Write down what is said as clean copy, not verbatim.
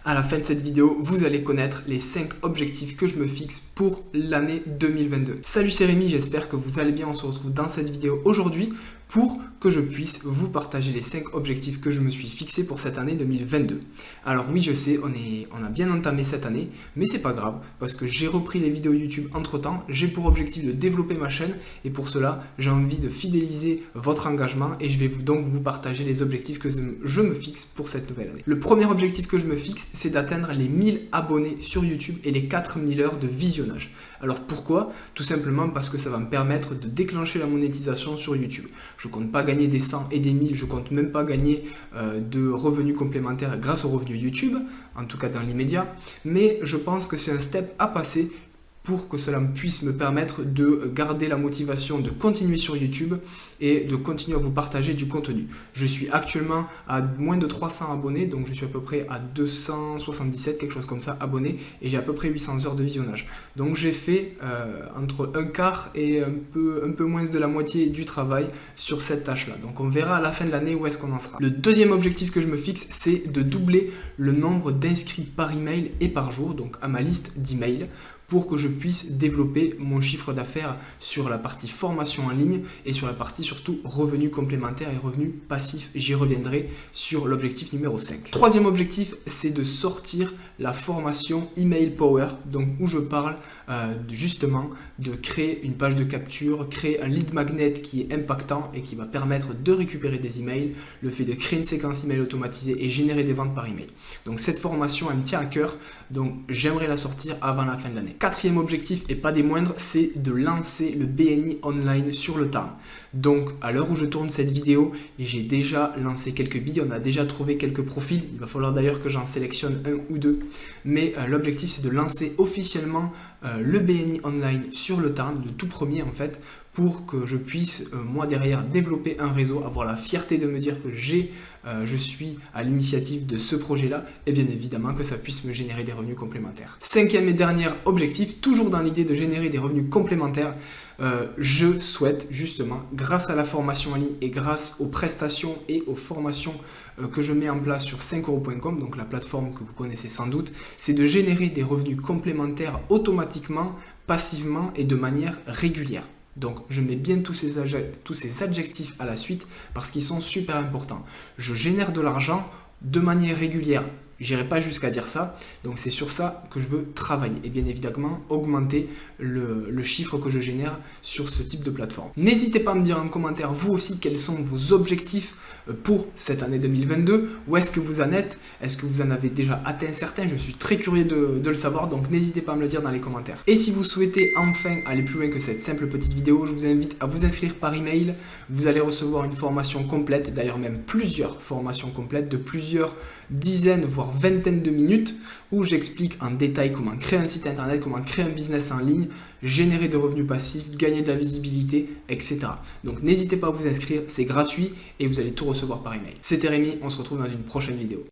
À la fin de cette vidéo, vous allez connaître les 5 objectifs que je me fixe pour l'année 2022. Salut, c'est Rémi, j'espère que vous allez bien. On se retrouve dans cette vidéo aujourd'hui pour que je puisse vous partager les 5 objectifs que je me suis fixés pour cette année 2022. Alors oui, je sais, on a bien entamé cette année, mais c'est pas grave parce que j'ai repris les vidéos YouTube entre-temps. J'ai pour objectif de développer ma chaîne et pour cela, j'ai envie de fidéliser votre engagement et je vais donc vous partager les objectifs que je me fixe pour cette nouvelle année. Le premier objectif que je me fixe, c'est d'atteindre les 1000 abonnés sur YouTube et les 4000 heures de visionnage. Alors pourquoi? Tout simplement parce que ça va me permettre de déclencher la monétisation sur YouTube. Je ne compte pas gagner des 100 et des 1000, je ne compte même pas gagner de revenus complémentaires grâce aux revenus YouTube, en tout cas dans l'immédiat, mais je pense que c'est un step à passer pour que cela puisse me permettre de garder la motivation de continuer sur YouTube et de continuer à vous partager du contenu. Je suis actuellement à moins de 300 abonnés, donc je suis à peu près à 277, quelque chose comme ça, abonnés, et j'ai à peu près 800 heures de visionnage. Donc j'ai fait entre un quart et un peu moins de la moitié du travail sur cette tâche-là. Donc on verra à la fin de l'année où est-ce qu'on en sera. Le deuxième objectif que je me fixe, c'est de doubler le nombre d'inscrits par email et par jour, donc à ma liste d'emails, pour que je puisse développer mon chiffre d'affaires sur la partie formation en ligne et sur la partie surtout revenus complémentaires et revenus passifs. J'y reviendrai sur l'objectif numéro 5. Troisième objectif, c'est de sortir la formation Email Power, donc où je parle justement de créer une page de capture, créer un lead magnet qui est impactant et qui va permettre de récupérer des emails, le fait de créer une séquence email automatisée et générer des ventes par email. Donc cette formation, elle me tient à cœur, donc j'aimerais la sortir avant la fin de l'année. Quatrième objectif, et pas des moindres, c'est de lancer le BNI online sur le Tarn. Donc à l'heure où je tourne cette vidéo, j'ai déjà lancé quelques billes, on a déjà trouvé quelques profils, il va falloir d'ailleurs que j'en sélectionne un ou deux, mais l'objectif c'est de lancer officiellement le BNI online sur le Tarn, le tout premier en fait, pour que je puisse moi derrière développer un réseau, avoir la fierté de me dire que je suis à l'initiative de ce projet-là et bien évidemment que ça puisse me générer des revenus complémentaires. Cinquième et dernier objectif, toujours dans l'idée de générer des revenus complémentaires, je souhaite justement, grâce à la formation en ligne et grâce aux prestations et aux formations que je mets en place sur 5euros.com, donc la plateforme que vous connaissez sans doute, c'est de générer des revenus complémentaires automatiquement, passivement et de manière régulière. Donc, je mets bien tous ces adjectifs à la suite parce qu'ils sont super importants. Je génère de l'argent de manière régulière. J'irai pas jusqu'à dire ça, donc c'est sur ça que je veux travailler et bien évidemment augmenter le chiffre que je génère sur ce type de plateforme. N'hésitez pas à me dire en commentaire vous aussi quels sont vos objectifs pour cette année 2022, où est-ce que vous en êtes, est-ce que vous en avez déjà atteint certains, je suis très curieux de le savoir, donc n'hésitez pas à me le dire dans les commentaires. Et si vous souhaitez enfin aller plus loin que cette simple petite vidéo, je vous invite à vous inscrire par email, vous allez recevoir une formation complète, d'ailleurs même plusieurs formations complètes de plusieurs dizaines voire vingtaine de minutes où j'explique en détail comment créer un site internet, comment créer un business en ligne, générer des revenus passifs, gagner de la visibilité, etc. Donc n'hésitez pas à vous inscrire, c'est gratuit et vous allez tout recevoir par email. C'était Rémi, on se retrouve dans une prochaine vidéo.